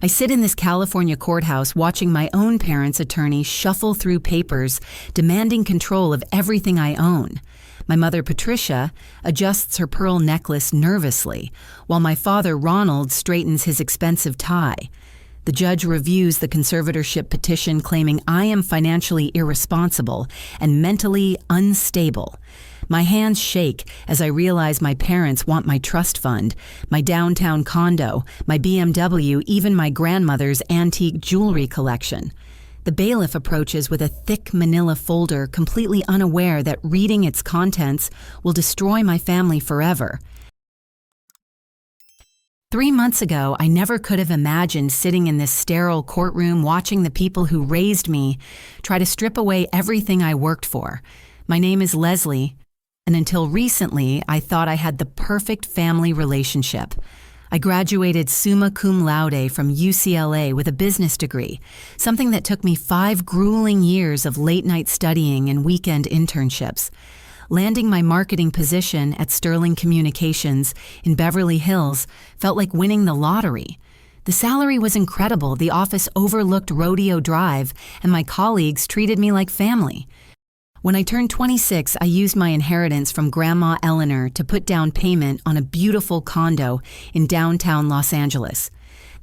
I sit in this California courthouse watching my own parents' attorney shuffle through papers, demanding control of everything I own. My mother, Patricia, adjusts her pearl necklace nervously, while my father, Ronald, straightens his expensive tie. The judge reviews the conservatorship petition claiming I am financially irresponsible and mentally unstable. My hands shake as I realize my parents want my trust fund, my downtown condo, my BMW, even my grandmother's antique jewelry collection. The bailiff approaches with a thick manila folder, completely unaware that reading its contents will destroy my family forever. 3 months ago, I never could have imagined sitting in this sterile courtroom watching the people who raised me try to strip away everything I worked for. My name is Leslie, and until recently, I thought I had the perfect family relationship. I graduated summa cum laude from UCLA with a business degree, something that took me 5 grueling years of late-night studying and weekend internships. Landing my marketing position at Sterling Communications in Beverly Hills felt like winning the lottery. The salary was incredible, the office overlooked Rodeo Drive, and my colleagues treated me like family. When I turned 26, I used my inheritance from Grandma Eleanor to put down payment on a beautiful condo in downtown Los Angeles.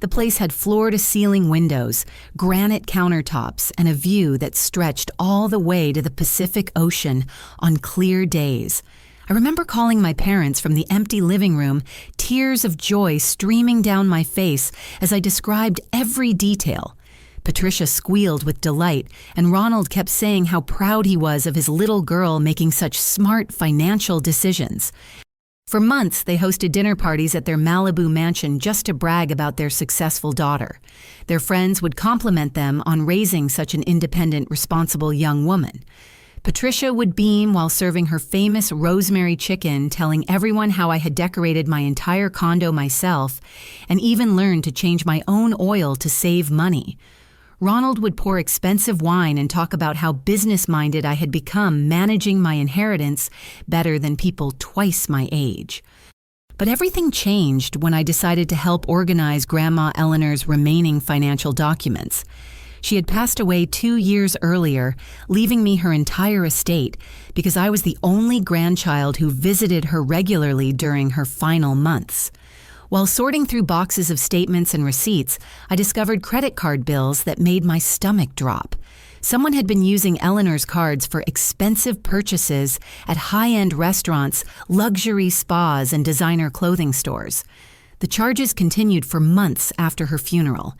The place had floor-to-ceiling windows, granite countertops, and a view that stretched all the way to the Pacific Ocean on clear days. I remember calling my parents from the empty living room, tears of joy streaming down my face as I described every detail. Patricia squealed with delight, and Ronald kept saying how proud he was of his little girl making such smart financial decisions. For months, they hosted dinner parties at their Malibu mansion just to brag about their successful daughter. Their friends would compliment them on raising such an independent, responsible young woman. Patricia would beam while serving her famous rosemary chicken, telling everyone how I had decorated my entire condo myself and even learned to change my own oil to save money. Ronald would pour expensive wine and talk about how business-minded I had become, managing my inheritance better than people twice my age. But everything changed when I decided to help organize Grandma Eleanor's remaining financial documents. She had passed away 2 years earlier, leaving me her entire estate because I was the only grandchild who visited her regularly during her final months. While sorting through boxes of statements and receipts, I discovered credit card bills that made my stomach drop. Someone had been using Eleanor's cards for expensive purchases at high-end restaurants, luxury spas, and designer clothing stores. The charges continued for months after her funeral.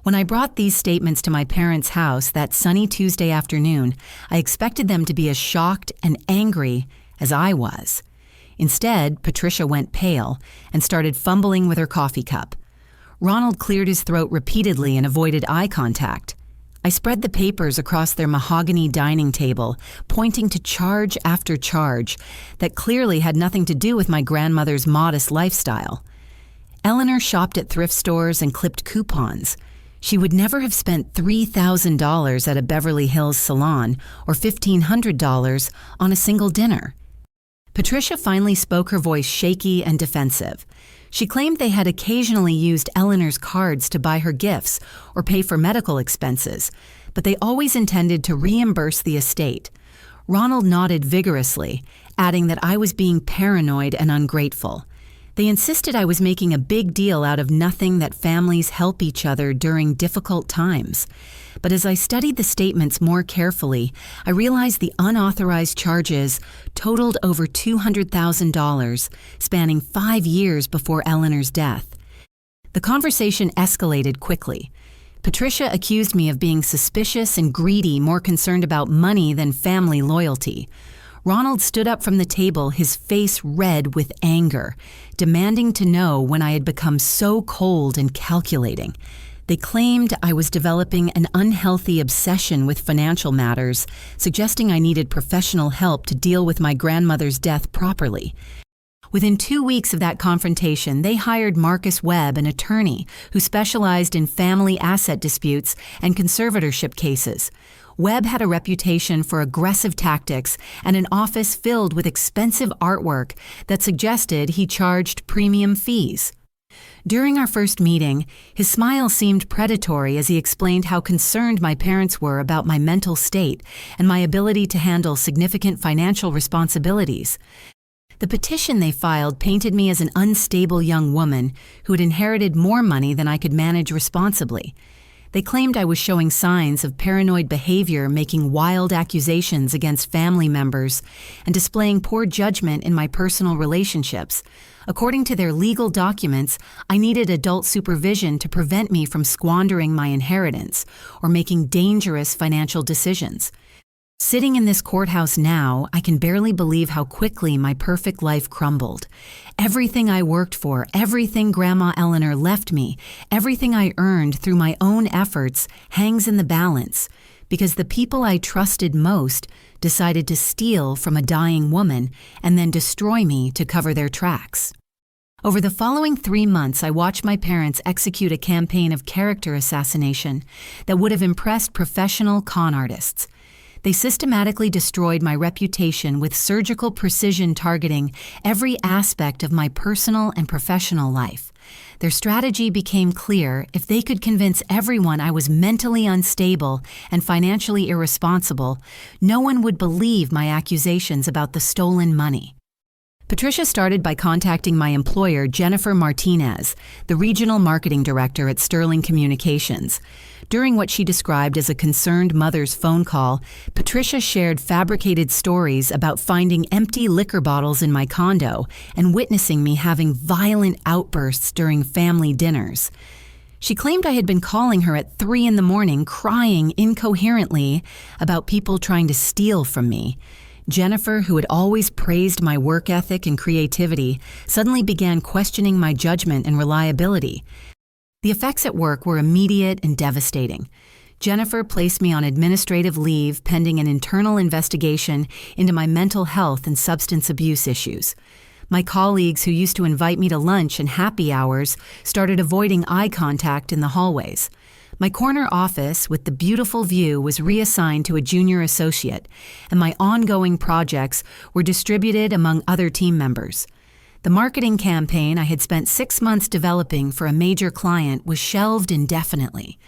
When I brought these statements to my parents' house that sunny Tuesday afternoon, I expected them to be as shocked and angry as I was. Instead, Patricia went pale and started fumbling with her coffee cup. Ronald cleared his throat repeatedly and avoided eye contact. I spread the papers across their mahogany dining table, pointing to charge after charge that clearly had nothing to do with my grandmother's modest lifestyle. Eleanor shopped at thrift stores and clipped coupons. She would never have spent $3,000 at a Beverly Hills salon or $1,500 on a single dinner. Patricia finally spoke, her voice shaky and defensive. She claimed they had occasionally used Eleanor's cards to buy her gifts or pay for medical expenses, but they always intended to reimburse the estate. Ronald nodded vigorously, adding that I was being paranoid and ungrateful. They insisted I was making a big deal out of nothing, that families help each other during difficult times. But as I studied the statements more carefully, I realized the unauthorized charges totaled over $200,000, spanning 5 years before Eleanor's death. The conversation escalated quickly. Patricia accused me of being suspicious and greedy, more concerned about money than family loyalty. Ronald stood up from the table, his face red with anger, demanding to know when I had become so cold and calculating. They claimed I was developing an unhealthy obsession with financial matters, suggesting I needed professional help to deal with my grandmother's death properly. Within 2 weeks of that confrontation, they hired Marcus Webb, an attorney who specialized in family asset disputes and conservatorship cases. Webb had a reputation for aggressive tactics and an office filled with expensive artwork that suggested he charged premium fees. During our first meeting, his smile seemed predatory as he explained how concerned my parents were about my mental state and my ability to handle significant financial responsibilities. The petition they filed painted me as an unstable young woman who had inherited more money than I could manage responsibly. They claimed I was showing signs of paranoid behavior, making wild accusations against family members, and displaying poor judgment in my personal relationships. According to their legal documents, I needed adult supervision to prevent me from squandering my inheritance or making dangerous financial decisions. Sitting in this courthouse now, I can barely believe how quickly my perfect life crumbled. Everything I worked for, everything Grandma Eleanor left me, everything I earned through my own efforts hangs in the balance because the people I trusted most decided to steal from a dying woman and then destroy me to cover their tracks. Over the following 3 months, I watched my parents execute a campaign of character assassination that would have impressed professional con artists. They systematically destroyed my reputation with surgical precision, targeting every aspect of my personal and professional life. Their strategy became clear: if they could convince everyone I was mentally unstable and financially irresponsible, no one would believe my accusations about the stolen money. Patricia started by contacting my employer, Jennifer Martinez, the regional marketing director at Sterling Communications. During what she described as a concerned mother's phone call, Patricia shared fabricated stories about finding empty liquor bottles in my condo and witnessing me having violent outbursts during family dinners. She claimed I had been calling her at 3 a.m, crying incoherently about people trying to steal from me. Jennifer, who had always praised my work ethic and creativity, suddenly began questioning my judgment and reliability. The effects at work were immediate and devastating. Jennifer placed me on administrative leave pending an internal investigation into my mental health and substance abuse issues. My colleagues, who used to invite me to lunch and happy hours, started avoiding eye contact in the hallways. My corner office with the beautiful view was reassigned to a junior associate, and my ongoing projects were distributed among other team members. The marketing campaign I had spent 6 months developing for a major client was shelved indefinitely.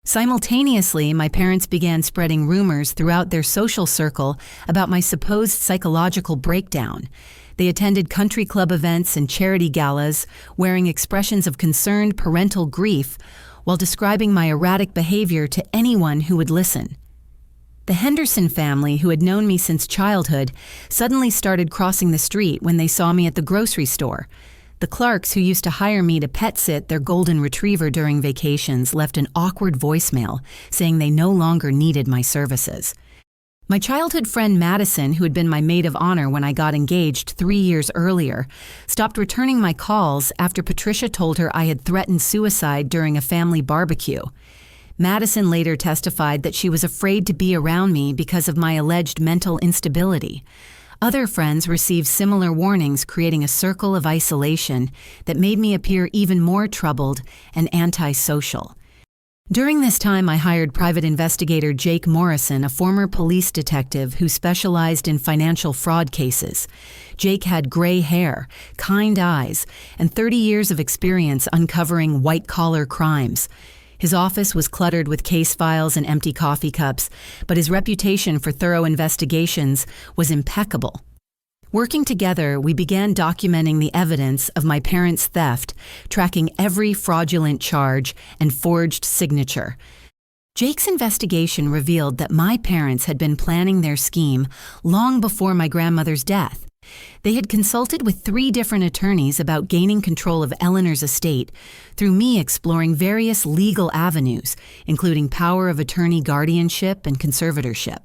Simultaneously, my parents began spreading rumors throughout their social circle about my supposed psychological breakdown. They attended country club events and charity galas, wearing expressions of concerned parental grief, while describing my erratic behavior to anyone who would listen. The Henderson family, who had known me since childhood, suddenly started crossing the street when they saw me at the grocery store. The Clarks, who used to hire me to pet sit their golden retriever during vacations, left an awkward voicemail saying they no longer needed my services. My childhood friend Madison, who had been my maid of honor when I got engaged 3 years earlier, stopped returning my calls after Patricia told her I had threatened suicide during a family barbecue. Madison later testified that she was afraid to be around me because of my alleged mental instability. Other friends received similar warnings, creating a circle of isolation that made me appear even more troubled and antisocial. During this time, I hired private investigator Jake Morrison, a former police detective who specialized in financial fraud cases. Jake had gray hair, kind eyes, and 30 years of experience uncovering white-collar crimes. His office was cluttered with case files and empty coffee cups, but his reputation for thorough investigations was impeccable. Working together, we began documenting the evidence of my parents' theft, tracking every fraudulent charge and forged signature. Jake's investigation revealed that my parents had been planning their scheme long before my grandmother's death. They had consulted with 3 different attorneys about gaining control of Eleanor's estate through me exploring various legal avenues, including power of attorney guardianship and conservatorship.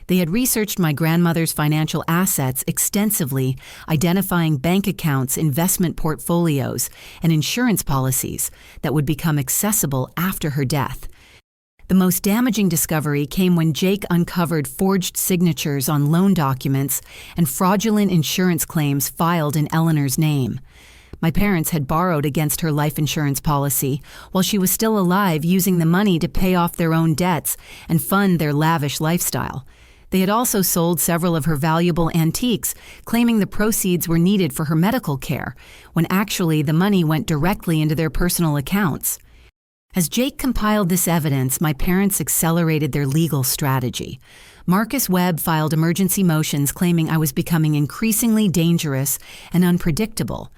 They had researched my grandmother's financial assets extensively, identifying bank accounts, investment portfolios, and insurance policies that would become accessible after her death. The most damaging discovery came when Jake uncovered forged signatures on loan documents and fraudulent insurance claims filed in Eleanor's name. My parents had borrowed against her life insurance policy while she was still alive, using the money to pay off their own debts and fund their lavish lifestyle. They had also sold several of her valuable antiques, claiming the proceeds were needed for her medical care, when actually the money went directly into their personal accounts. As Jake compiled this evidence, my parents accelerated their legal strategy. Marcus Webb filed emergency motions claiming I was becoming increasingly dangerous and unpredictable.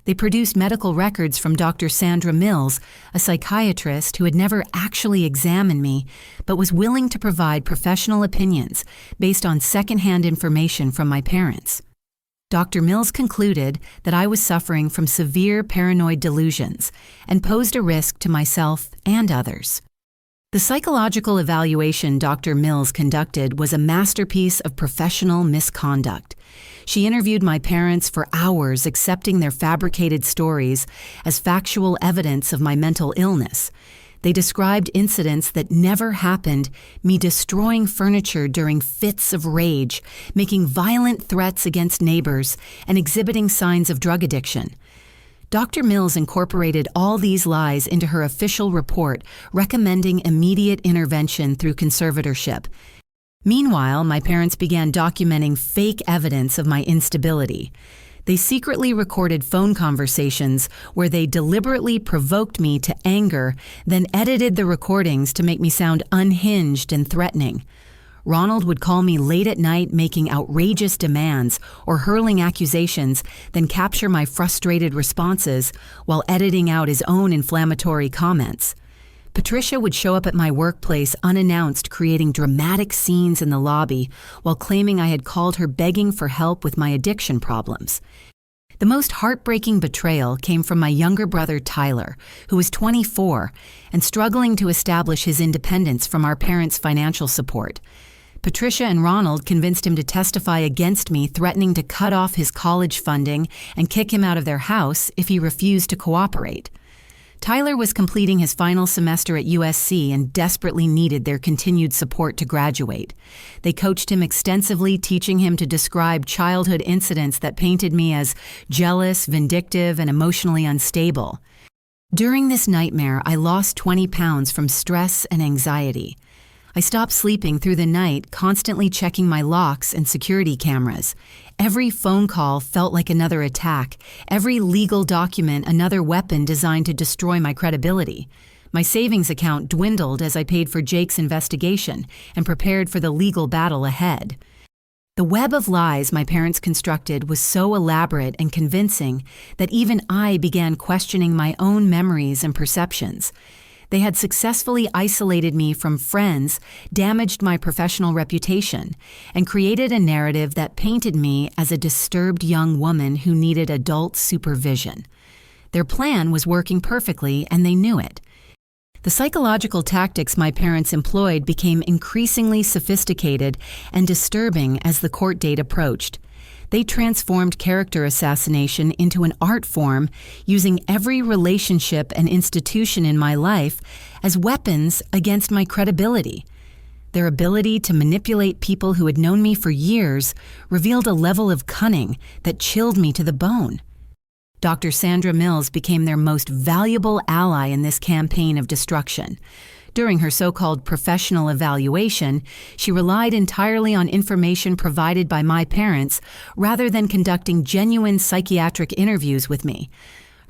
They produced medical records from Dr. Sandra Mills, a psychiatrist who had never actually examined me, but was willing to provide professional opinions based on secondhand information from my parents. Dr. Mills concluded that I was suffering from severe paranoid delusions and posed a risk to myself and others. The psychological evaluation Dr. Mills conducted was a masterpiece of professional misconduct. She interviewed my parents for hours, accepting their fabricated stories as factual evidence of my mental illness. They described incidents that never happened, me destroying furniture during fits of rage, making violent threats against neighbors, and exhibiting signs of drug addiction. Dr. Mills incorporated all these lies into her official report, recommending immediate intervention through conservatorship. Meanwhile, my parents began documenting fake evidence of my instability. They secretly recorded phone conversations where they deliberately provoked me to anger, then edited the recordings to make me sound unhinged and threatening. Ronald would call me late at night making outrageous demands or hurling accusations, then capture my frustrated responses while editing out his own inflammatory comments. Patricia would show up at my workplace unannounced, creating dramatic scenes in the lobby while claiming I had called her begging for help with my addiction problems. The most heartbreaking betrayal came from my younger brother Tyler, who was 24 and struggling to establish his independence from our parents' financial support. Patricia and Ronald convinced him to testify against me, threatening to cut off his college funding and kick him out of their house if he refused to cooperate. Tyler was completing his final semester at USC and desperately needed their continued support to graduate. They coached him extensively, teaching him to describe childhood incidents that painted me as jealous, vindictive, and emotionally unstable. During this nightmare, I lost 20 pounds from stress and anxiety. I stopped sleeping through the night, constantly checking my locks and security cameras. Every phone call felt like another attack, every legal document another weapon designed to destroy my credibility. My savings account dwindled as I paid for Jake's investigation and prepared for the legal battle ahead. The web of lies my parents constructed was so elaborate and convincing that even I began questioning my own memories and perceptions. They had successfully isolated me from friends, damaged my professional reputation, and created a narrative that painted me as a disturbed young woman who needed adult supervision. Their plan was working perfectly, and they knew it. The psychological tactics my parents employed became increasingly sophisticated and disturbing as the court date approached. They transformed character assassination into an art form, using every relationship and institution in my life as weapons against my credibility. Their ability to manipulate people who had known me for years revealed a level of cunning that chilled me to the bone. Dr. Sandra Mills became their most valuable ally in this campaign of destruction. During her so-called professional evaluation, she relied entirely on information provided by my parents rather than conducting genuine psychiatric interviews with me.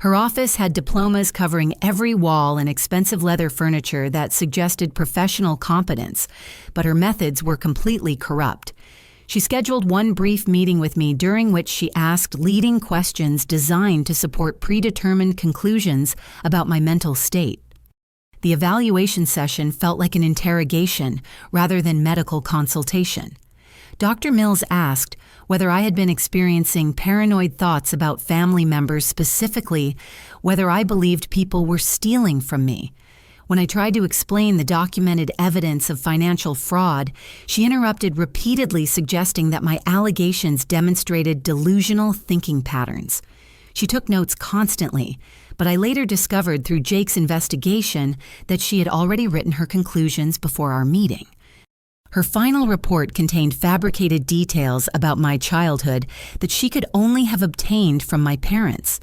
Her office had diplomas covering every wall and expensive leather furniture that suggested professional competence, but her methods were completely corrupt. She scheduled one brief meeting with me during which she asked leading questions designed to support predetermined conclusions about my mental state. The evaluation session felt like an interrogation rather than medical consultation. Dr. Mills asked whether I had been experiencing paranoid thoughts about family members, specifically whether I believed people were stealing from me. When I tried to explain the documented evidence of financial fraud, she interrupted, repeatedly suggesting that my allegations demonstrated delusional thinking patterns. She took notes constantly, but I later discovered through Jake's investigation that she had already written her conclusions before our meeting. Her final report contained fabricated details about my childhood that she could only have obtained from my parents.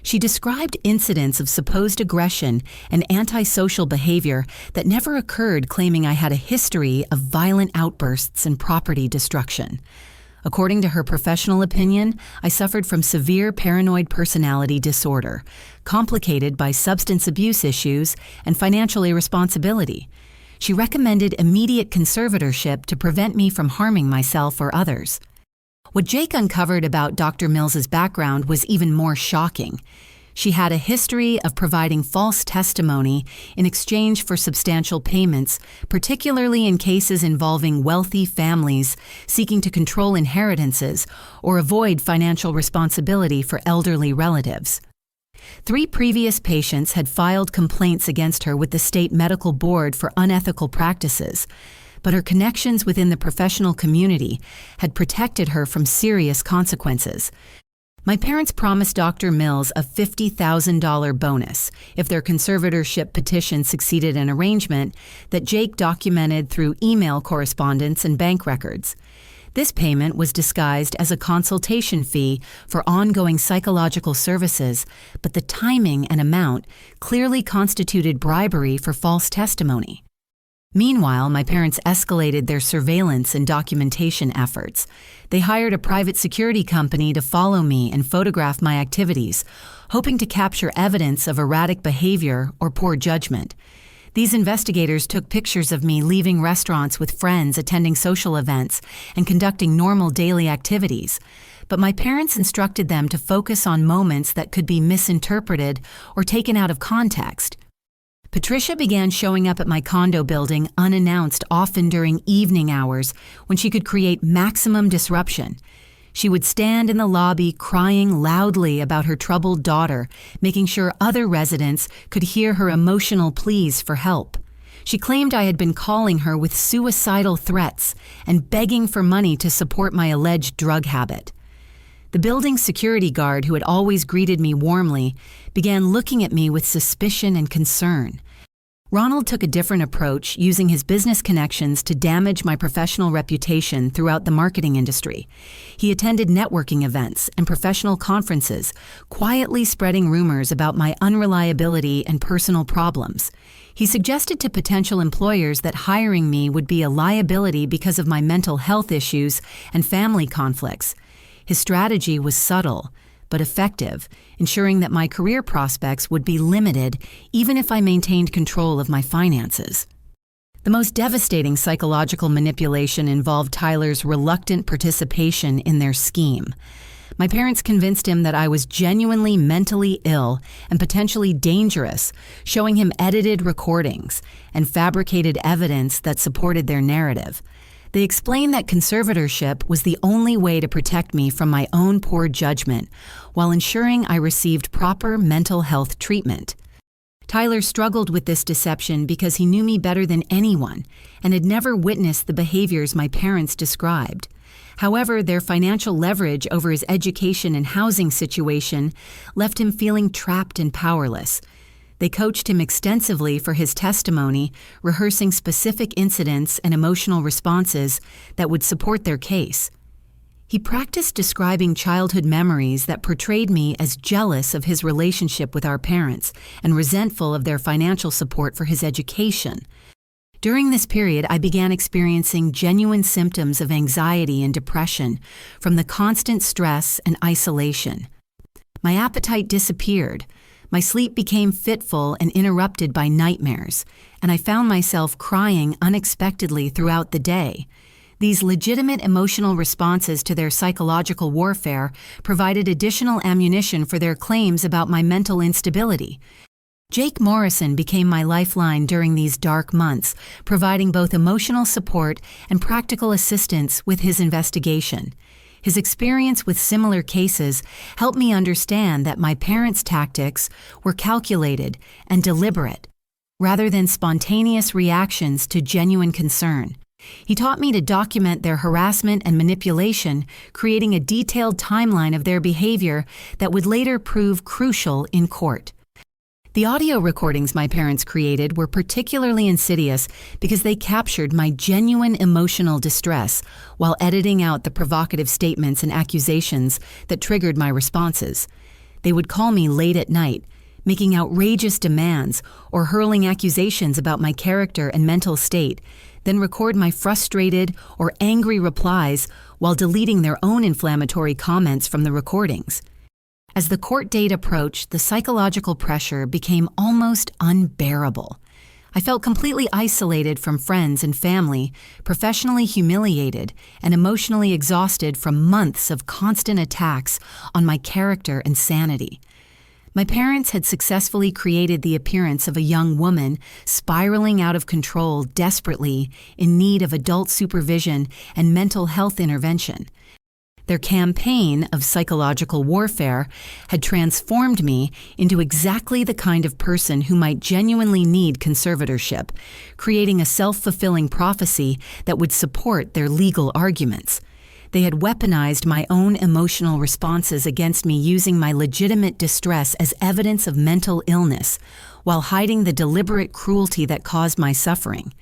She described incidents of supposed aggression and antisocial behavior that never occurred, claiming I had a history of violent outbursts and property destruction. According to her professional opinion, I suffered from severe paranoid personality disorder, complicated by substance abuse issues and financial irresponsibility. She recommended immediate conservatorship to prevent me from harming myself or others. What Jake uncovered about Dr. Mills's background was even more shocking. She had a history of providing false testimony in exchange for substantial payments, particularly in cases involving wealthy families seeking to control inheritances or avoid financial responsibility for elderly relatives. 3 previous patients had filed complaints against her with the state medical board for unethical practices, but her connections within the professional community had protected her from serious consequences. My parents promised Dr. Mills a $50,000 bonus if their conservatorship petition succeeded in arrangement that Jake documented through email correspondence and bank records. This payment was disguised as a consultation fee for ongoing psychological services, but the timing and amount clearly constituted bribery for false testimony. Meanwhile, my parents escalated their surveillance and documentation efforts. They hired a private security company to follow me and photograph my activities, hoping to capture evidence of erratic behavior or poor judgment. These investigators took pictures of me leaving restaurants with friends, attending social events, and conducting normal daily activities. But my parents instructed them to focus on moments that could be misinterpreted or taken out of context. Patricia began showing up at my condo building unannounced, often during evening hours when she could create maximum disruption. She would stand in the lobby crying loudly about her troubled daughter, making sure other residents could hear her emotional pleas for help. She claimed I had been calling her with suicidal threats and begging for money to support my alleged drug habit. The building's security guard, who had always greeted me warmly, began looking at me with suspicion and concern. Ronald took a different approach, using his business connections to damage my professional reputation throughout the marketing industry. He attended networking events and professional conferences, quietly spreading rumors about my unreliability and personal problems. He suggested to potential employers that hiring me would be a liability because of my mental health issues and family conflicts. His strategy was subtle, but effective, ensuring that my career prospects would be limited even if I maintained control of my finances. The most devastating psychological manipulation involved Tyler's reluctant participation in their scheme. My parents convinced him that I was genuinely mentally ill and potentially dangerous, showing him edited recordings and fabricated evidence that supported their narrative. They explained that conservatorship was the only way to protect me from my own poor judgment, while ensuring I received proper mental health treatment. Tyler struggled with this deception because he knew me better than anyone and had never witnessed the behaviors my parents described. However, their financial leverage over his education and housing situation left him feeling trapped and powerless. They coached him extensively for his testimony, rehearsing specific incidents and emotional responses that would support their case. He practiced describing childhood memories that portrayed me as jealous of his relationship with our parents and resentful of their financial support for his education. During this period, I began experiencing genuine symptoms of anxiety and depression from the constant stress and isolation. My appetite disappeared. My sleep became fitful and interrupted by nightmares, and I found myself crying unexpectedly throughout the day. These legitimate emotional responses to their psychological warfare provided additional ammunition for their claims about my mental instability. Jake Morrison became my lifeline during these dark months, providing both emotional support and practical assistance with his investigation. His experience with similar cases helped me understand that my parents' tactics were calculated and deliberate, rather than spontaneous reactions to genuine concern. He taught me to document their harassment and manipulation, creating a detailed timeline of their behavior that would later prove crucial in court. The audio recordings my parents created were particularly insidious because they captured my genuine emotional distress while editing out the provocative statements and accusations that triggered my responses. They would call me late at night, making outrageous demands or hurling accusations about my character and mental state, then record my frustrated or angry replies while deleting their own inflammatory comments from the recordings. As the court date approached, the psychological pressure became almost unbearable. I felt completely isolated from friends and family, professionally humiliated, and emotionally exhausted from months of constant attacks on my character and sanity. My parents had successfully created the appearance of a young woman spiraling out of control desperately in need of adult supervision and mental health intervention. Their campaign of psychological warfare had transformed me into exactly the kind of person who might genuinely need conservatorship, creating a self-fulfilling prophecy that would support their legal arguments. They had weaponized my own emotional responses against me using my legitimate distress as evidence of mental illness, while hiding the deliberate cruelty that caused my suffering.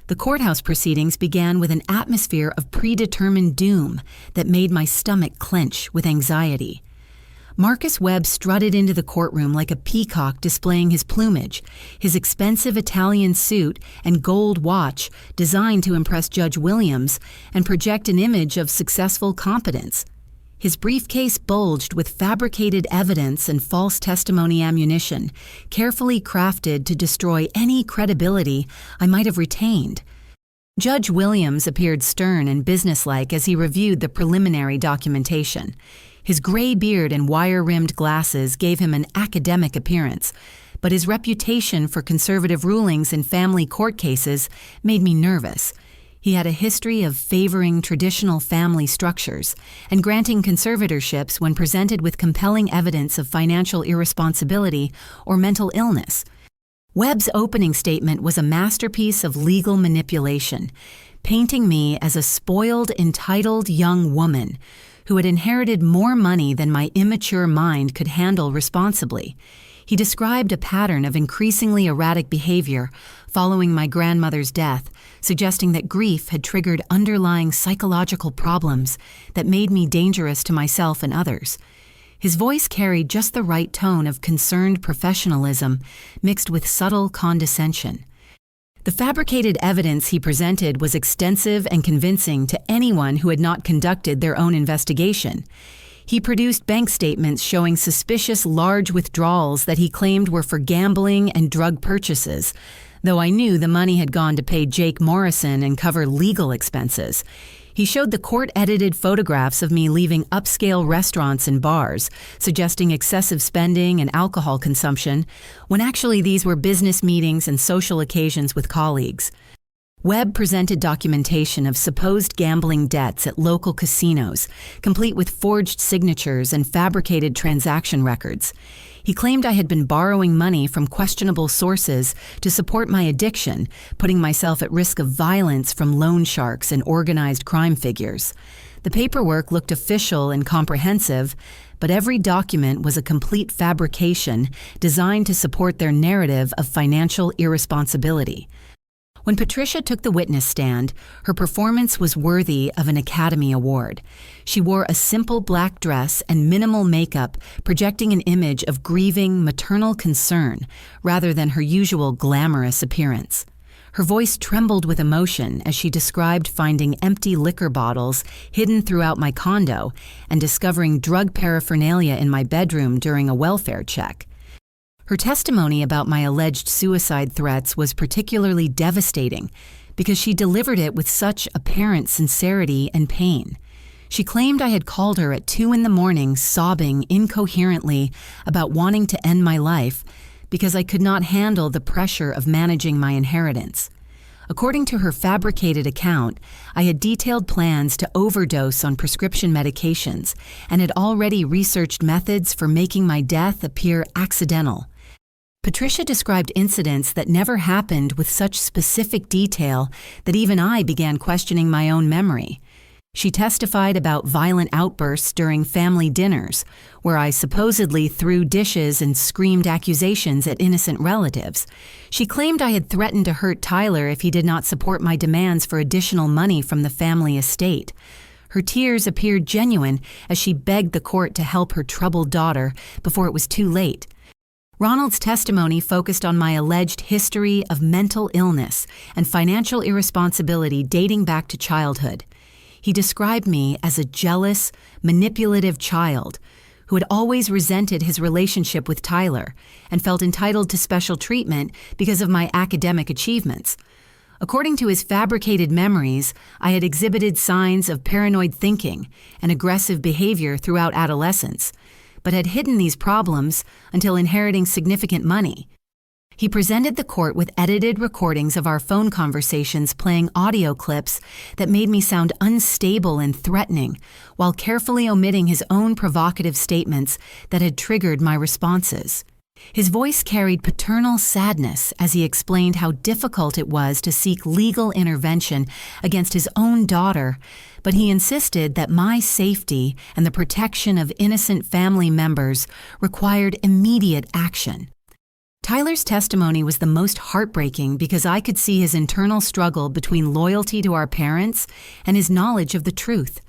The courthouse proceedings began with an atmosphere of predetermined doom that made my stomach clench with anxiety. Marcus Webb strutted into the courtroom like a peacock displaying his plumage, his expensive Italian suit and gold watch designed to impress Judge Williams and project an image of successful competence. His briefcase bulged with fabricated evidence and false testimony ammunition, carefully crafted to destroy any credibility I might have retained. Judge Williams appeared stern and businesslike as he reviewed the preliminary documentation. His gray beard and wire-rimmed glasses gave him an academic appearance, but his reputation for conservative rulings in family court cases made me nervous. He had a history of favoring traditional family structures and granting conservatorships when presented with compelling evidence of financial irresponsibility or mental illness. Webb's opening statement was a masterpiece of legal manipulation, painting me as a spoiled, entitled young woman who had inherited more money than my immature mind could handle responsibly. He described a pattern of increasingly erratic behavior following my grandmother's death, suggesting that grief had triggered underlying psychological problems that made me dangerous to myself and others. His voice carried just the right tone of concerned professionalism mixed with subtle condescension. The fabricated evidence he presented was extensive and convincing to anyone who had not conducted their own investigation. He produced bank statements showing suspicious large withdrawals that he claimed were for gambling and drug purchases, though I knew the money had gone to pay Jake Morrison and cover legal expenses. He showed the court-edited photographs of me leaving upscale restaurants and bars, suggesting excessive spending and alcohol consumption, when actually these were business meetings and social occasions with colleagues. Webb presented documentation of supposed gambling debts at local casinos, complete with forged signatures and fabricated transaction records. He claimed I had been borrowing money from questionable sources to support my addiction, putting myself at risk of violence from loan sharks and organized crime figures. The paperwork looked official and comprehensive, but every document was a complete fabrication designed to support their narrative of financial irresponsibility. When Patricia took the witness stand, her performance was worthy of an Academy Award. She wore a simple black dress and minimal makeup, projecting an image of grieving maternal concern rather than her usual glamorous appearance. Her voice trembled with emotion as she described finding empty liquor bottles hidden throughout my condo and discovering drug paraphernalia in my bedroom during a welfare check. Her testimony about my alleged suicide threats was particularly devastating because she delivered it with such apparent sincerity and pain. She claimed I had called her at 2 a.m, sobbing incoherently about wanting to end my life because I could not handle the pressure of managing my inheritance. According to her fabricated account, I had detailed plans to overdose on prescription medications and had already researched methods for making my death appear accidental. Patricia described incidents that never happened with such specific detail that even I began questioning my own memory. She testified about violent outbursts during family dinners, where I supposedly threw dishes and screamed accusations at innocent relatives. She claimed I had threatened to hurt Tyler if he did not support my demands for additional money from the family estate. Her tears appeared genuine as she begged the court to help her troubled daughter before it was too late. Ronald's testimony focused on my alleged history of mental illness and financial irresponsibility dating back to childhood. He described me as a jealous, manipulative child who had always resented his relationship with Tyler and felt entitled to special treatment because of my academic achievements. According to his fabricated memories, I had exhibited signs of paranoid thinking and aggressive behavior throughout adolescence, but had hidden these problems until inheriting significant money. He presented the court with edited recordings of our phone conversations playing audio clips that made me sound unstable and threatening, while carefully omitting his own provocative statements that had triggered my responses. His voice carried paternal sadness as he explained how difficult it was to seek legal intervention against his own daughter, but he insisted that my safety and the protection of innocent family members required immediate action. Tyler's testimony was the most heartbreaking because I could see his internal struggle between loyalty to our parents and his knowledge of the truth.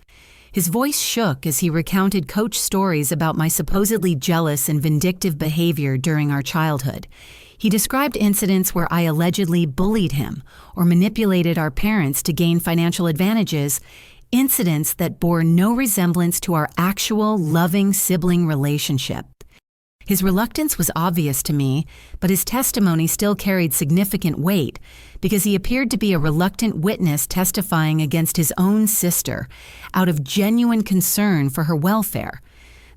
His voice shook as he recounted Coach's stories about my supposedly jealous and vindictive behavior during our childhood. He described incidents where I allegedly bullied him or manipulated our parents to gain financial advantages, incidents that bore no resemblance to our actual loving sibling relationship. His reluctance was obvious to me, but his testimony still carried significant weight because he appeared to be a reluctant witness testifying against his own sister out of genuine concern for her welfare.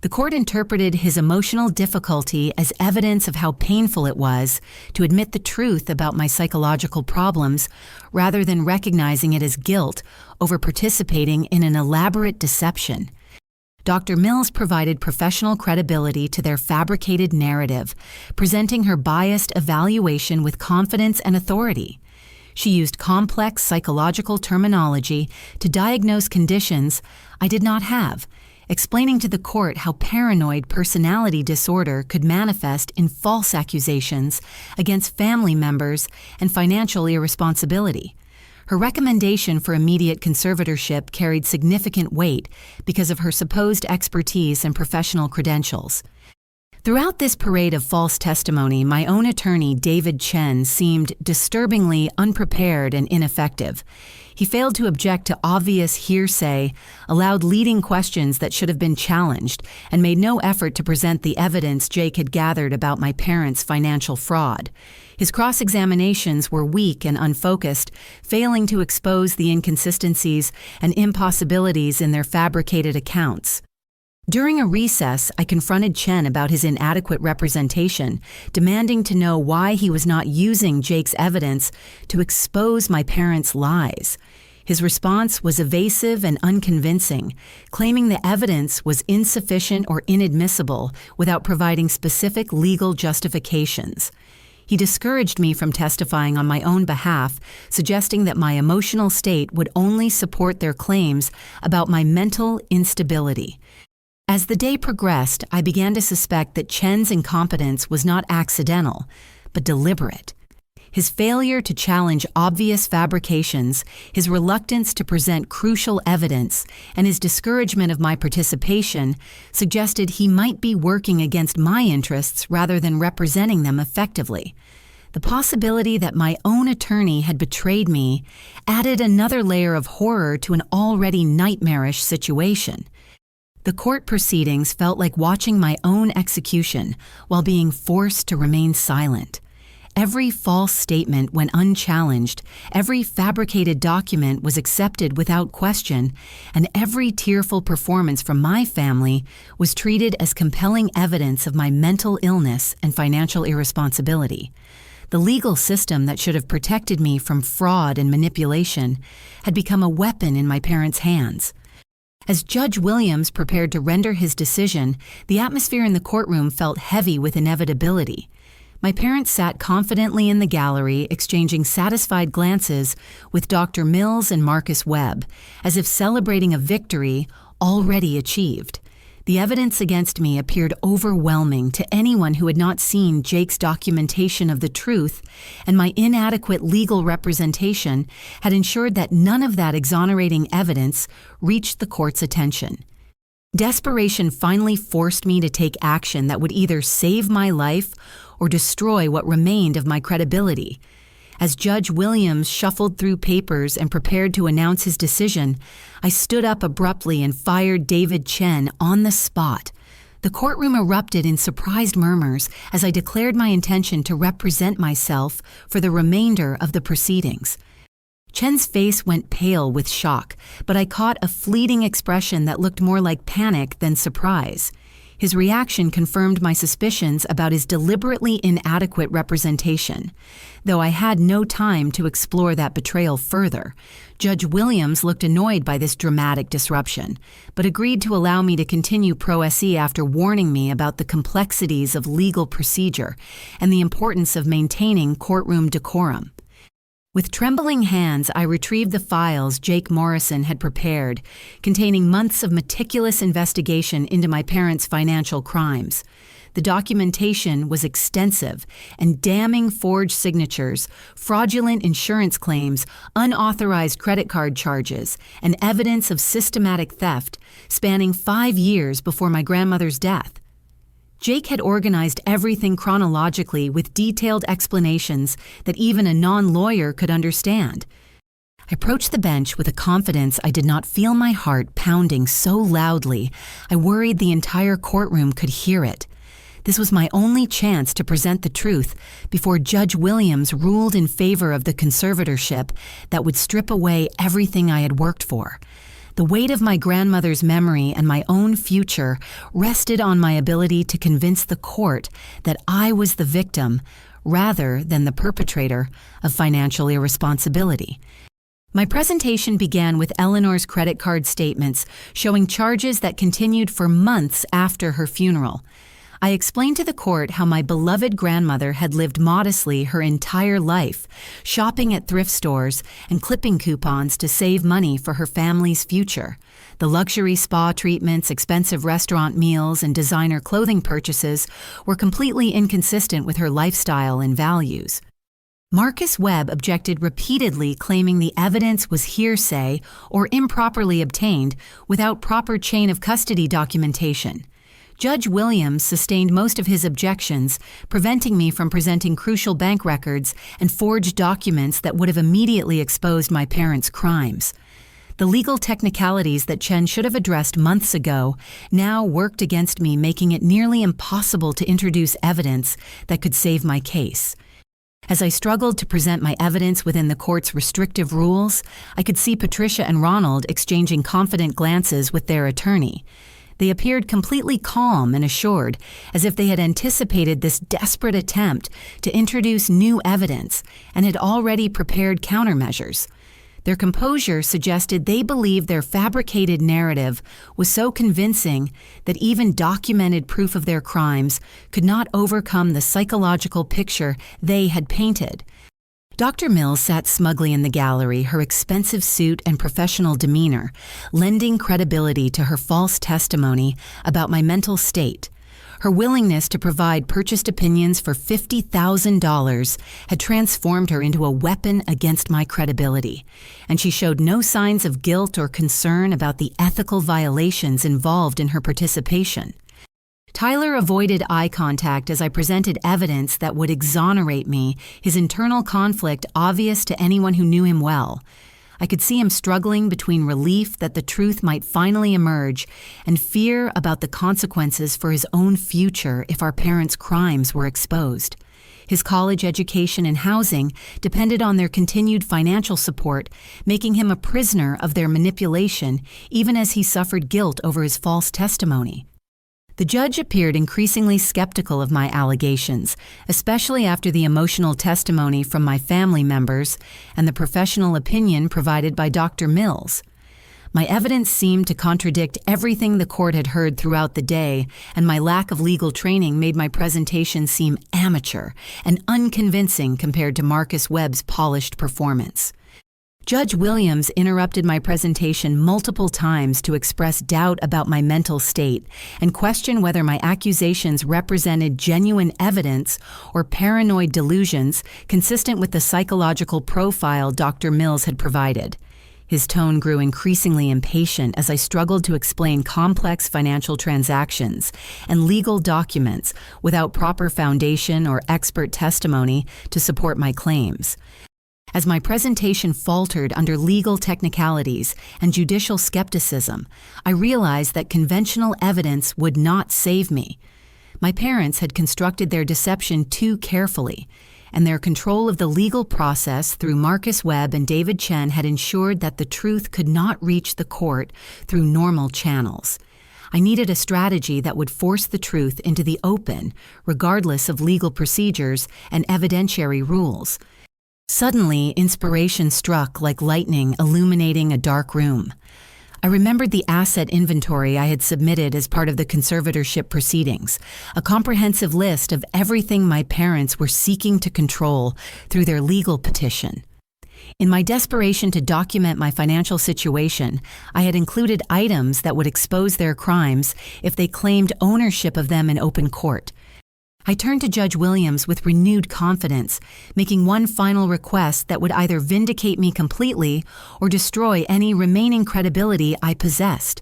The court interpreted his emotional difficulty as evidence of how painful it was to admit the truth about my psychological problems rather than recognizing it as guilt over participating in an elaborate deception. Dr. Mills provided professional credibility to their fabricated narrative, presenting her biased evaluation with confidence and authority. She used complex psychological terminology to diagnose conditions I did not have, explaining to the court how paranoid personality disorder could manifest in false accusations against family members and financial irresponsibility. Her recommendation for immediate conservatorship carried significant weight because of her supposed expertise and professional credentials. Throughout this parade of false testimony, my own attorney, David Chen, seemed disturbingly unprepared and ineffective. He failed to object to obvious hearsay, allowed leading questions that should have been challenged, and made no effort to present the evidence Jake had gathered about my parents' financial fraud. His cross-examinations were weak and unfocused, failing to expose the inconsistencies and impossibilities in their fabricated accounts. During a recess, I confronted Chen about his inadequate representation, demanding to know why he was not using Jake's evidence to expose my parents' lies. His response was evasive and unconvincing, claiming the evidence was insufficient or inadmissible without providing specific legal justifications. He discouraged me from testifying on my own behalf, suggesting that my emotional state would only support their claims about my mental instability. As the day progressed, I began to suspect that Chen's incompetence was not accidental, but deliberate. His failure to challenge obvious fabrications, his reluctance to present crucial evidence, and his discouragement of my participation suggested he might be working against my interests rather than representing them effectively. The possibility that my own attorney had betrayed me added another layer of horror to an already nightmarish situation. The court proceedings felt like watching my own execution while being forced to remain silent. Every false statement went unchallenged, every fabricated document was accepted without question, and every tearful performance from my family was treated as compelling evidence of my mental illness and financial irresponsibility. The legal system that should have protected me from fraud and manipulation had become a weapon in my parents' hands. As Judge Williams prepared to render his decision, the atmosphere in the courtroom felt heavy with inevitability. My parents sat confidently in the gallery, exchanging satisfied glances with Dr. Mills and Marcus Webb, as if celebrating a victory already achieved. The evidence against me appeared overwhelming to anyone who had not seen Jake's documentation of the truth, and my inadequate legal representation had ensured that none of that exonerating evidence reached the court's attention. Desperation finally forced me to take action that would either save my life or destroy what remained of my credibility. As Judge Williams shuffled through papers and prepared to announce his decision, I stood up abruptly and fired David Chen on the spot. The courtroom erupted in surprised murmurs as I declared my intention to represent myself for the remainder of the proceedings. Chen's face went pale with shock, but I caught a fleeting expression that looked more like panic than surprise. His reaction confirmed my suspicions about his deliberately inadequate representation. Though I had no time to explore that betrayal further, Judge Williams looked annoyed by this dramatic disruption, but agreed to allow me to continue pro se after warning me about the complexities of legal procedure and the importance of maintaining courtroom decorum. With trembling hands, I retrieved the files Jake Morrison had prepared, containing months of meticulous investigation into my parents' financial crimes. The documentation was extensive, and damning forged signatures, fraudulent insurance claims, unauthorized credit card charges, and evidence of systematic theft spanning 5 years before my grandmother's death. Jake had organized everything chronologically with detailed explanations that even a non-lawyer could understand. I approached the bench with a confidence I did not feel my heart pounding so loudly I worried the entire courtroom could hear it. This was my only chance to present the truth before Judge Williams ruled in favor of the conservatorship that would strip away everything I had worked for. The weight of my grandmother's memory and my own future rested on my ability to convince the court that I was the victim rather than the perpetrator of financial irresponsibility. My presentation began with Eleanor's credit card statements showing charges that continued for months after her funeral. I explained to the court how my beloved grandmother had lived modestly her entire life, shopping at thrift stores and clipping coupons to save money for her family's future. The luxury spa treatments, expensive restaurant meals, and designer clothing purchases were completely inconsistent with her lifestyle and values. Marcus Webb objected repeatedly, claiming the evidence was hearsay or improperly obtained without proper chain of custody documentation. Judge Williams sustained most of his objections, preventing me from presenting crucial bank records and forged documents that would have immediately exposed my parents' crimes. The legal technicalities that Chen should have addressed months ago now worked against me, making it nearly impossible to introduce evidence that could save my case. As I struggled to present my evidence within the court's restrictive rules, I could see Patricia and Ronald exchanging confident glances with their attorney. They appeared completely calm and assured, as if they had anticipated this desperate attempt to introduce new evidence and had already prepared countermeasures. Their composure suggested they believed their fabricated narrative was so convincing that even documented proof of their crimes could not overcome the psychological picture they had painted. Dr. Mills sat smugly in the gallery, her expensive suit and professional demeanor lending credibility to her false testimony about my mental state. Her willingness to provide purchased opinions for $50,000 had transformed her into a weapon against my credibility, and she showed no signs of guilt or concern about the ethical violations involved in her participation. Tyler avoided eye contact as I presented evidence that would exonerate me, his internal conflict obvious to anyone who knew him well. I could see him struggling between relief that the truth might finally emerge and fear about the consequences for his own future if our parents' crimes were exposed. His college education and housing depended on their continued financial support, making him a prisoner of their manipulation even as he suffered guilt over his false testimony. The judge appeared increasingly skeptical of my allegations, especially after the emotional testimony from my family members and the professional opinion provided by Dr. Mills. My evidence seemed to contradict everything the court had heard throughout the day, and my lack of legal training made my presentation seem amateur and unconvincing compared to Marcus Webb's polished performance. Judge Williams interrupted my presentation multiple times to express doubt about my mental state and question whether my accusations represented genuine evidence or paranoid delusions consistent with the psychological profile Dr. Mills had provided. His tone grew increasingly impatient as I struggled to explain complex financial transactions and legal documents without proper foundation or expert testimony to support my claims. As my presentation faltered under legal technicalities and judicial skepticism, I realized that conventional evidence would not save me. My parents had constructed their deception too carefully, and their control of the legal process through Marcus Webb and David Chen had ensured that the truth could not reach the court through normal channels. I needed a strategy that would force the truth into the open, regardless of legal procedures and evidentiary rules. Suddenly, inspiration struck like lightning illuminating a dark room. I remembered the asset inventory I had submitted as part of the conservatorship proceedings, a comprehensive list of everything my parents were seeking to control through their legal petition. In my desperation to document my financial situation, I had included items that would expose their crimes if they claimed ownership of them in open court. I turned to Judge Williams with renewed confidence, making one final request that would either vindicate me completely or destroy any remaining credibility I possessed.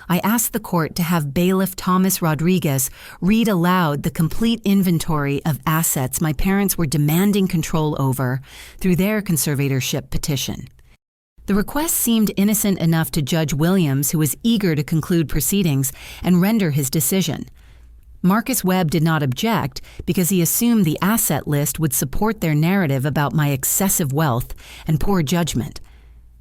I asked the court to have Bailiff Thomas Rodriguez read aloud the complete inventory of assets my parents were demanding control over through their conservatorship petition. The request seemed innocent enough to Judge Williams, who was eager to conclude proceedings and render his decision. Marcus Webb did not object because he assumed the asset list would support their narrative about my excessive wealth and poor judgment.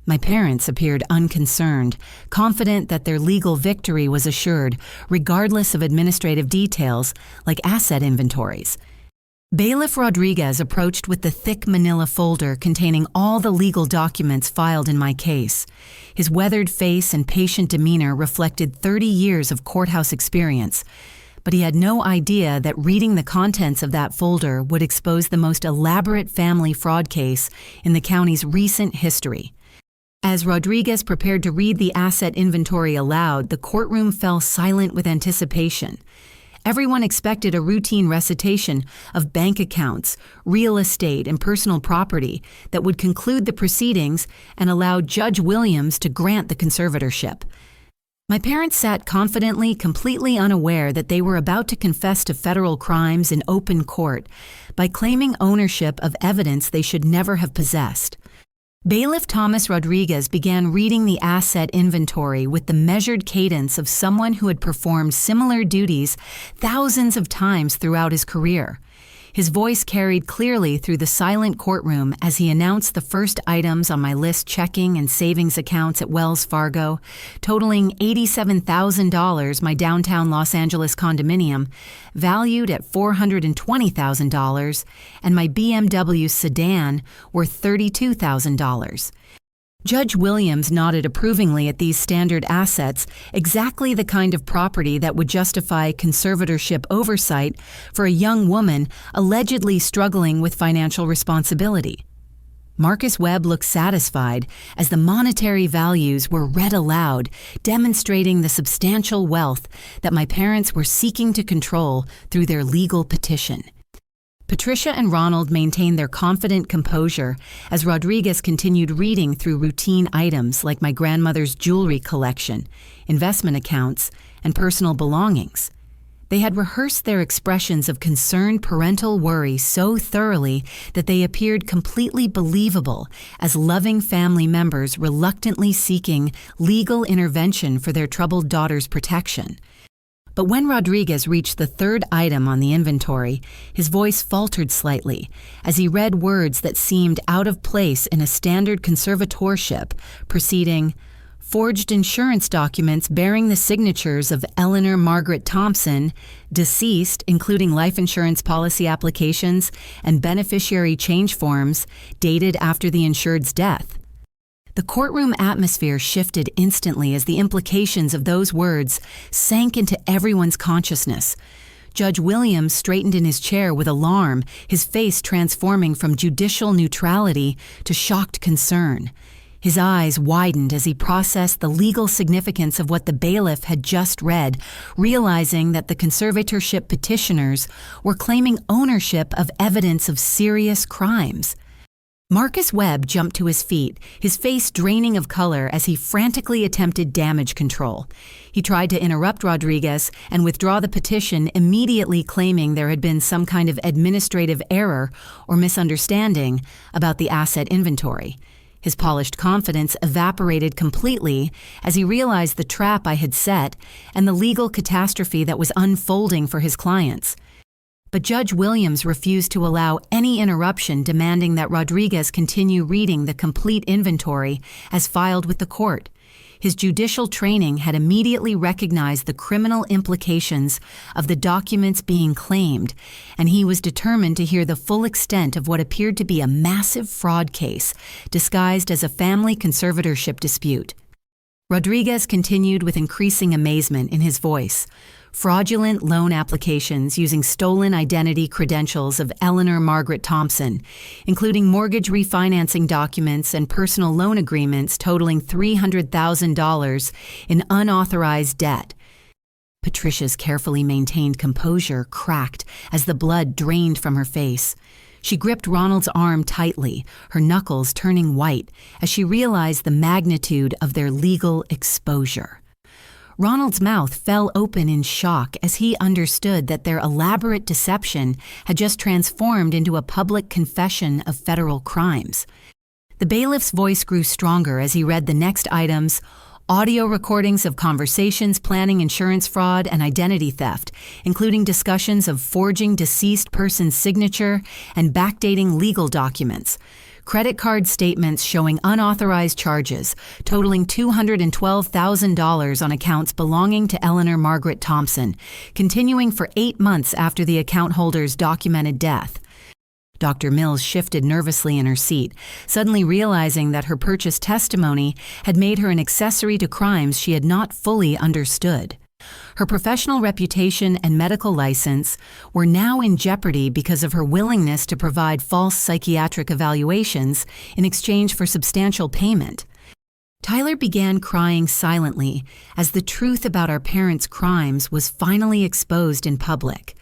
My parents appeared unconcerned, confident that their legal victory was assured, regardless of administrative details like asset inventories. Bailiff Rodriguez approached with the thick manila folder containing all the legal documents filed in my case. His weathered face and patient demeanor reflected 30 years of courthouse experience, but he had no idea that reading the contents of that folder would expose the most elaborate family fraud case in the county's recent history. As Rodriguez prepared to read the asset inventory aloud, the courtroom fell silent with anticipation. Everyone expected a routine recitation of bank accounts, real estate, and personal property that would conclude the proceedings and allow Judge Williams to grant the conservatorship. My parents sat confidently, completely unaware that they were about to confess to federal crimes in open court by claiming ownership of evidence they should never have possessed. Bailiff Thomas Rodriguez began reading the asset inventory with the measured cadence of someone who had performed similar duties thousands of times throughout his career. His voice carried clearly through the silent courtroom as he announced the first items on my list: checking and savings accounts at Wells Fargo, totaling $87,000, my downtown Los Angeles condominium, valued at $420,000, and my BMW sedan, worth $32,000. Judge Williams nodded approvingly at these standard assets, exactly the kind of property that would justify conservatorship oversight for a young woman allegedly struggling with financial responsibility. Marcus Webb looked satisfied as the monetary values were read aloud, demonstrating the substantial wealth that my parents were seeking to control through their legal petition. Patricia and Ronald maintained their confident composure as Rodriguez continued reading through routine items like my grandmother's jewelry collection, investment accounts, and personal belongings. They had rehearsed their expressions of concerned parental worry so thoroughly that they appeared completely believable as loving family members reluctantly seeking legal intervention for their troubled daughter's protection. But when Rodriguez reached the third item on the inventory, his voice faltered slightly as he read words that seemed out of place in a standard conservatorship, proceeding, forged insurance documents bearing the signatures of Eleanor Margaret Thompson, deceased, including life insurance policy applications and beneficiary change forms dated after the insured's death. The courtroom atmosphere shifted instantly as the implications of those words sank into everyone's consciousness. Judge Williams straightened in his chair with alarm, his face transforming from judicial neutrality to shocked concern. His eyes widened as he processed the legal significance of what the bailiff had just read, realizing that the conservatorship petitioners were claiming ownership of evidence of serious crimes. Marcus Webb jumped to his feet, his face draining of color as he frantically attempted damage control. He tried to interrupt Rodriguez and withdraw the petition, immediately claiming there had been some kind of administrative error or misunderstanding about the asset inventory. His polished confidence evaporated completely as he realized the trap I had set and the legal catastrophe that was unfolding for his clients. But Judge Williams refused to allow any interruption, demanding that Rodriguez continue reading the complete inventory as filed with the court. His judicial training had immediately recognized the criminal implications of the documents being claimed, and he was determined to hear the full extent of what appeared to be a massive fraud case, disguised as a family conservatorship dispute. Rodriguez continued with increasing amazement in his voice. Fraudulent loan applications using stolen identity credentials of Eleanor Margaret Thompson, including mortgage refinancing documents and personal loan agreements totaling $300,000 in unauthorized debt. Patricia's carefully maintained composure cracked as the blood drained from her face. She gripped Ronald's arm tightly, her knuckles turning white as she realized the magnitude of their legal exposure. Ronald's mouth fell open in shock as he understood that their elaborate deception had just transformed into a public confession of federal crimes. The bailiff's voice grew stronger as he read the next items: audio recordings of conversations planning insurance fraud and identity theft, including discussions of forging deceased person's signature and backdating legal documents. Credit card statements showing unauthorized charges totaling $212,000 on accounts belonging to Eleanor Margaret Thompson, continuing for 8 months after the account holder's documented death. Dr. Mills shifted nervously in her seat, suddenly realizing that her purchase testimony had made her an accessory to crimes she had not fully understood. Her professional reputation and medical license were now in jeopardy because of her willingness to provide false psychiatric evaluations in exchange for substantial payment. Tyler began crying silently as the truth about our parents' crimes was finally exposed in public.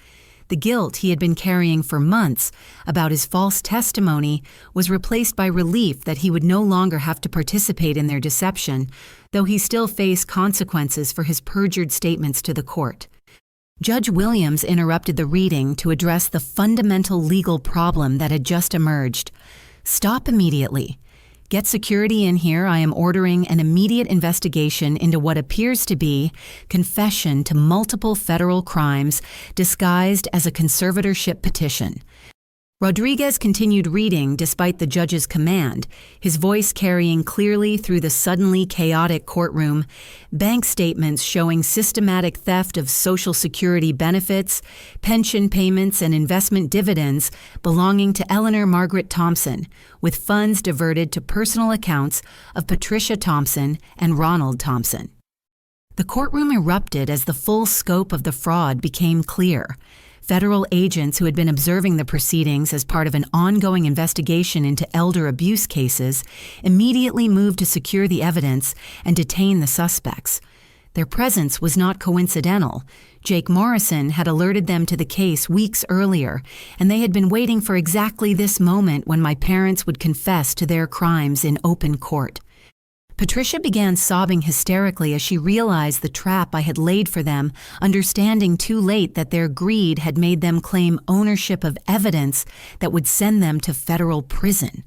The guilt he had been carrying for months about his false testimony was replaced by relief that he would no longer have to participate in their deception, though he still faced consequences for his perjured statements to the court. Judge Williams interrupted the reading to address the fundamental legal problem that had just emerged. "Stop immediately. Get security in here. I am ordering an immediate investigation into what appears to be confession to multiple federal crimes disguised as a conservatorship petition." Rodriguez continued reading despite the judge's command, his voice carrying clearly through the suddenly chaotic courtroom: bank statements showing systematic theft of Social Security benefits, pension payments, and investment dividends belonging to Eleanor Margaret Thompson, with funds diverted to personal accounts of Patricia Thompson and Ronald Thompson. The courtroom erupted as the full scope of the fraud became clear. Federal agents who had been observing the proceedings as part of an ongoing investigation into elder abuse cases immediately moved to secure the evidence and detain the suspects. Their presence was not coincidental. Jake Morrison had alerted them to the case weeks earlier, and they had been waiting for exactly this moment when my parents would confess to their crimes in open court. Patricia began sobbing hysterically as she realized the trap I had laid for them, understanding too late that their greed had made them claim ownership of evidence that would send them to federal prison.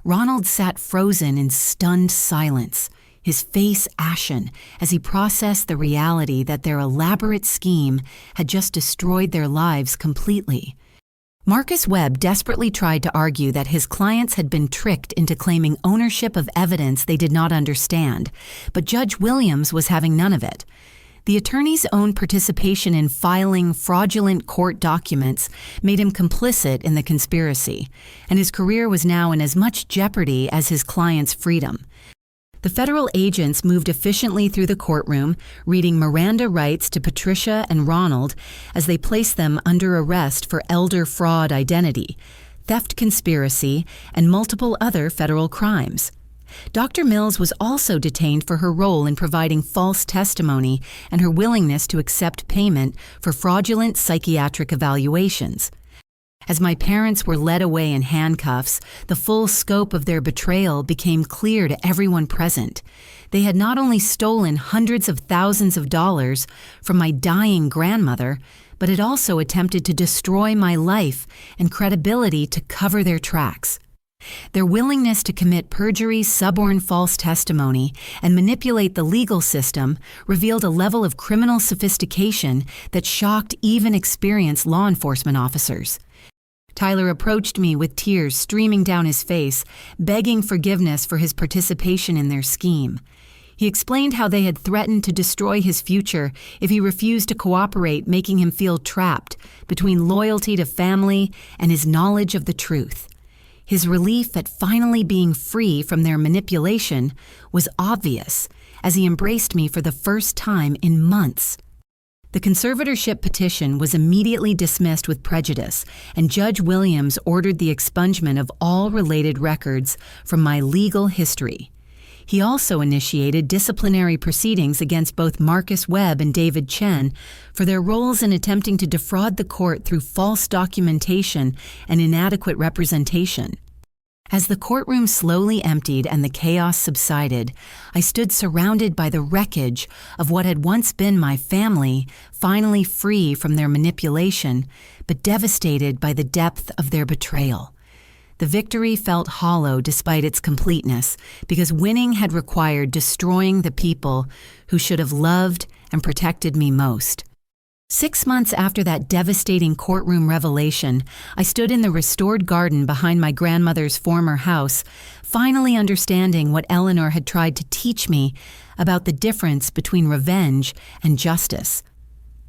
Ronald sat frozen in stunned silence, his face ashen, as he processed the reality that their elaborate scheme had just destroyed their lives completely. Marcus Webb desperately tried to argue that his clients had been tricked into claiming ownership of evidence they did not understand, but Judge Williams was having none of it. The attorney's own participation in filing fraudulent court documents made him complicit in the conspiracy, and his career was now in as much jeopardy as his client's freedom. The federal agents moved efficiently through the courtroom, reading Miranda rights to Patricia and Ronald as they placed them under arrest for elder fraud identity, theft conspiracy, and multiple other federal crimes. Dr. Mills was also detained for her role in providing false testimony and her willingness to accept payment for fraudulent psychiatric evaluations. As my parents were led away in handcuffs, the full scope of their betrayal became clear to everyone present. They had not only stolen hundreds of thousands of dollars from my dying grandmother, but had also attempted to destroy my life and credibility to cover their tracks. Their willingness to commit perjury, suborn false testimony, and manipulate the legal system revealed a level of criminal sophistication that shocked even experienced law enforcement officers. Tyler approached me with tears streaming down his face, begging forgiveness for his participation in their scheme. He explained how they had threatened to destroy his future if he refused to cooperate, making him feel trapped between loyalty to family and his knowledge of the truth. His relief at finally being free from their manipulation was obvious as he embraced me for the first time in months. The conservatorship petition was immediately dismissed with prejudice, and Judge Williams ordered the expungement of all related records from my legal history. He also initiated disciplinary proceedings against both Marcus Webb and David Chen for their roles in attempting to defraud the court through false documentation and inadequate representation. As the courtroom slowly emptied and the chaos subsided, I stood surrounded by the wreckage of what had once been my family, finally free from their manipulation, but devastated by the depth of their betrayal. The victory felt hollow despite its completeness, because winning had required destroying the people who should have loved and protected me most. 6 months after that devastating courtroom revelation, I stood in the restored garden behind my grandmother's former house, finally understanding what Eleanor had tried to teach me about the difference between revenge and justice.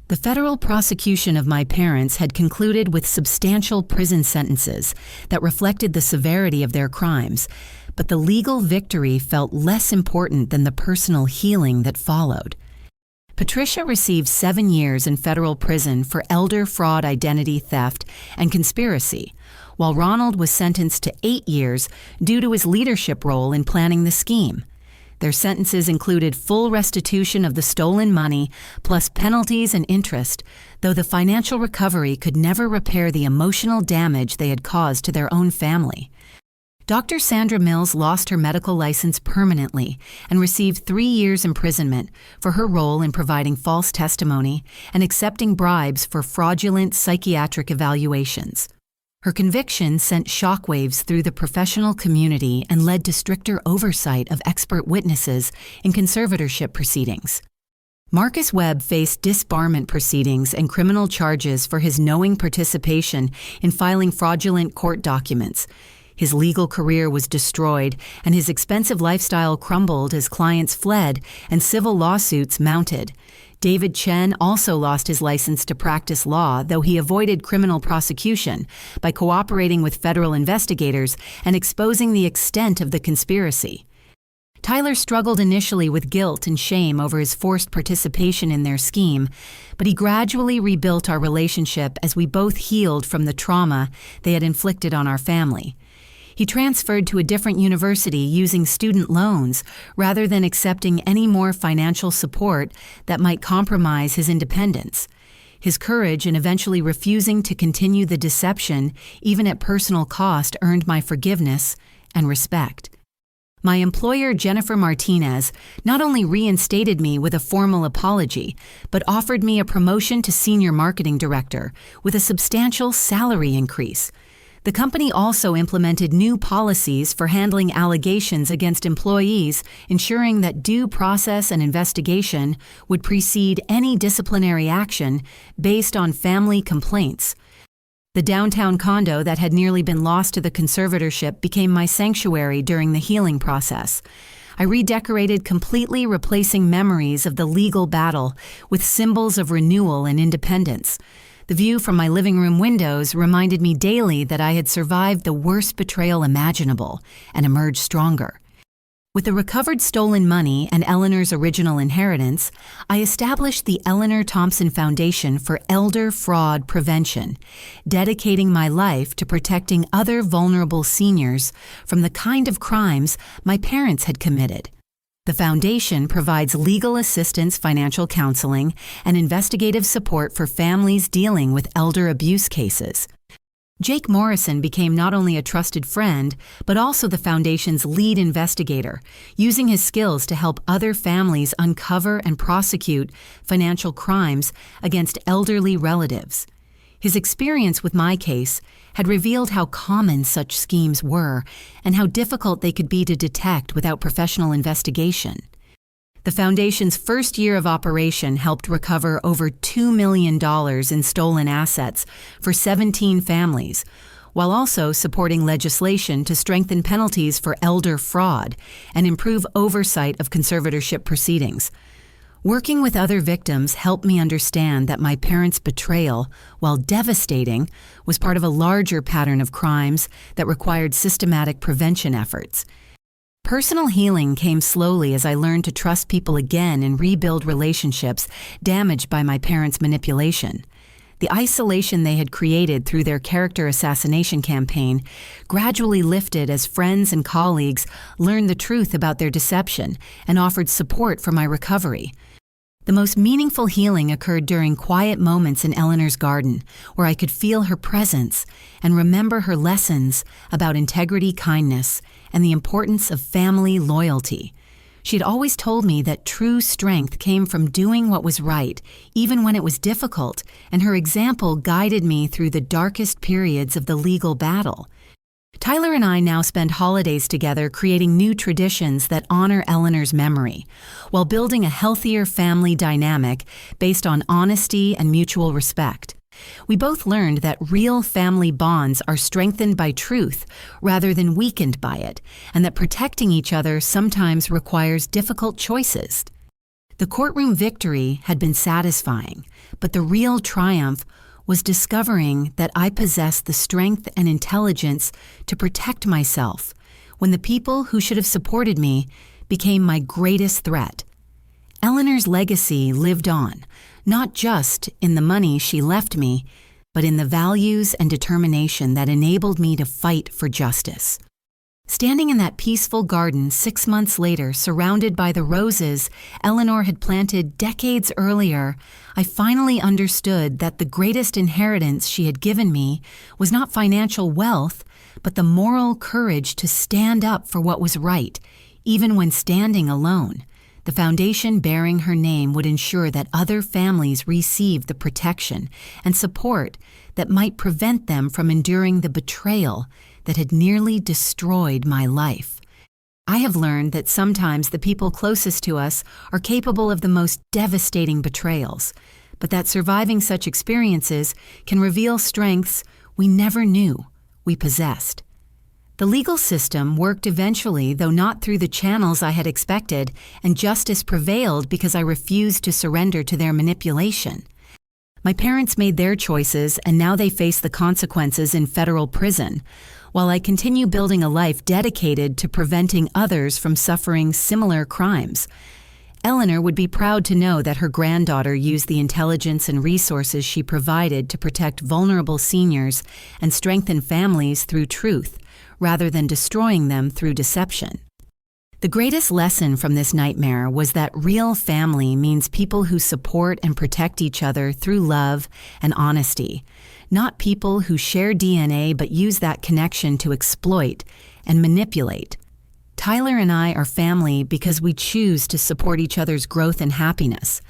The federal prosecution of my parents had concluded with substantial prison sentences that reflected the severity of their crimes, but the legal victory felt less important than the personal healing that followed. Patricia received 7 years in federal prison for elder fraud, identity theft, and conspiracy, while Ronald was sentenced to 8 years due to his leadership role in planning the scheme. Their sentences included full restitution of the stolen money, plus penalties and interest, though the financial recovery could never repair the emotional damage they had caused to their own family. Dr. Sandra Mills lost her medical license permanently and received 3 years imprisonment for her role in providing false testimony and accepting bribes for fraudulent psychiatric evaluations. Her conviction sent shockwaves through the professional community and led to stricter oversight of expert witnesses in conservatorship proceedings. Marcus Webb faced disbarment proceedings and criminal charges for his knowing participation in filing fraudulent court documents. His legal career was destroyed, and his expensive lifestyle crumbled as clients fled and civil lawsuits mounted. David Chen also lost his license to practice law, though he avoided criminal prosecution by cooperating with federal investigators and exposing the extent of the conspiracy. Tyler struggled initially with guilt and shame over his forced participation in their scheme, but he gradually rebuilt our relationship as we both healed from the trauma they had inflicted on our family. He transferred to a different university using student loans rather than accepting any more financial support that might compromise his independence. His courage in eventually refusing to continue the deception, even at personal cost, earned my forgiveness and respect. My employer, Jennifer Martinez, not only reinstated me with a formal apology, but offered me a promotion to senior marketing director with a substantial salary increase. The company also implemented new policies for handling allegations against employees, ensuring that due process and investigation would precede any disciplinary action based on family complaints. The downtown condo that had nearly been lost to the conservatorship became my sanctuary during the healing process. I redecorated completely, replacing memories of the legal battle with symbols of renewal and independence. The view from my living room windows reminded me daily that I had survived the worst betrayal imaginable and emerged stronger. With the recovered stolen money and Eleanor's original inheritance, I established the Eleanor Thompson Foundation for Elder Fraud Prevention, dedicating my life to protecting other vulnerable seniors from the kind of crimes my parents had committed. The foundation provides legal assistance, financial counseling, and investigative support for families dealing with elder abuse cases. Jake Morrison became not only a trusted friend, but also the foundation's lead investigator, using his skills to help other families uncover and prosecute financial crimes against elderly relatives. His experience with my case had revealed how common such schemes were and how difficult they could be to detect without professional investigation. The foundation's first year of operation helped recover over $2 million in stolen assets for 17 families, while also supporting legislation to strengthen penalties for elder fraud and improve oversight of conservatorship proceedings. Working with other victims helped me understand that my parents' betrayal, while devastating, was part of a larger pattern of crimes that required systematic prevention efforts. Personal healing came slowly as I learned to trust people again and rebuild relationships damaged by my parents' manipulation. The isolation they had created through their character assassination campaign gradually lifted as friends and colleagues learned the truth about their deception and offered support for my recovery. The most meaningful healing occurred during quiet moments in Eleanor's garden, where I could feel her presence and remember her lessons about integrity, kindness, and the importance of family loyalty. She had always told me that true strength came from doing what was right, even when it was difficult, and her example guided me through the darkest periods of the legal battle. Tyler and I now spend holidays together creating new traditions that honor Eleanor's memory, while building a healthier family dynamic based on honesty and mutual respect. We both learned that real family bonds are strengthened by truth rather than weakened by it, and that protecting each other sometimes requires difficult choices. The courtroom victory had been satisfying, but the real triumph was discovering that I possessed the strength and intelligence to protect myself when the people who should have supported me became my greatest threat. Eleanor's legacy lived on, not just in the money she left me, but in the values and determination that enabled me to fight for justice. Standing in that peaceful garden 6 months later, surrounded by the roses Eleanor had planted decades earlier, I finally understood that the greatest inheritance she had given me was not financial wealth, but the moral courage to stand up for what was right, even when standing alone. The foundation bearing her name would ensure that other families received the protection and support that might prevent them from enduring the betrayal that had nearly destroyed my life. I have learned that sometimes the people closest to us are capable of the most devastating betrayals, but that surviving such experiences can reveal strengths we never knew we possessed. The legal system worked eventually, though not through the channels I had expected, and justice prevailed because I refused to surrender to their manipulation. My parents made their choices, and now they face the consequences in federal prison, while I continue building a life dedicated to preventing others from suffering similar crimes. Eleanor would be proud to know that her granddaughter used the intelligence and resources she provided to protect vulnerable seniors and strengthen families through truth, rather than destroying them through deception. The greatest lesson from this nightmare was that real family means people who support and protect each other through love and honesty, not people who share DNA but use that connection to exploit and manipulate. Tyler and I are family because we choose to support each other's growth and happiness.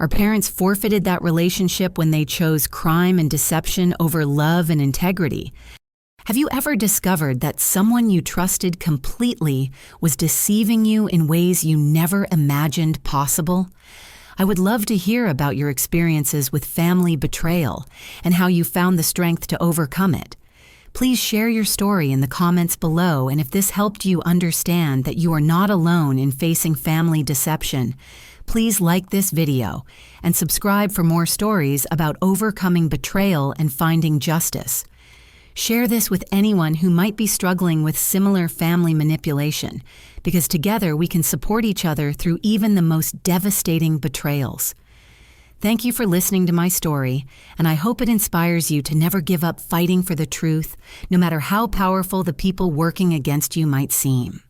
Our parents forfeited that relationship when they chose crime and deception over love and integrity. Have you ever discovered that someone you trusted completely was deceiving you in ways you never imagined possible? I would love to hear about your experiences with family betrayal and how you found the strength to overcome it. Please share your story in the comments below, and if this helped you understand that you are not alone in facing family deception, please like this video and subscribe for more stories about overcoming betrayal and finding justice. Share this with anyone who might be struggling with similar family manipulation, because together we can support each other through even the most devastating betrayals. Thank you for listening to my story, and I hope it inspires you to never give up fighting for the truth, no matter how powerful the people working against you might seem.